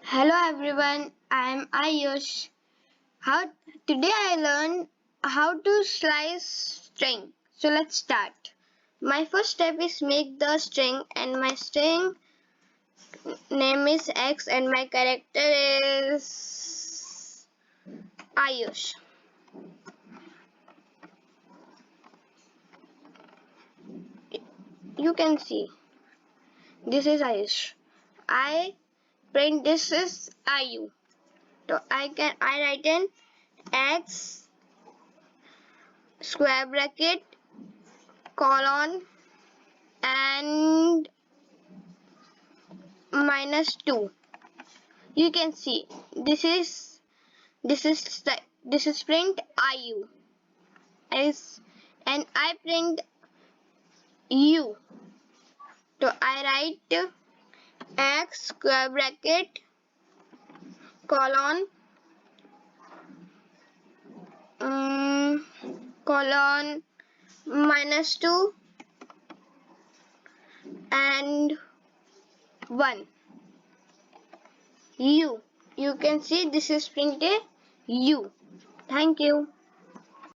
Hello everyone, I am Ayush. How Today I learned how to slice string. So let's start. My first step is make the string, and my string name is X and my character is Ayush. You can see this is Ayush. I print this is Ayu. So I write in X square bracket colon and -2. You can see this is print IU is and I print U. So I write X square bracket colon colon -2 and 1 U. You can see this is printed U. Thank you.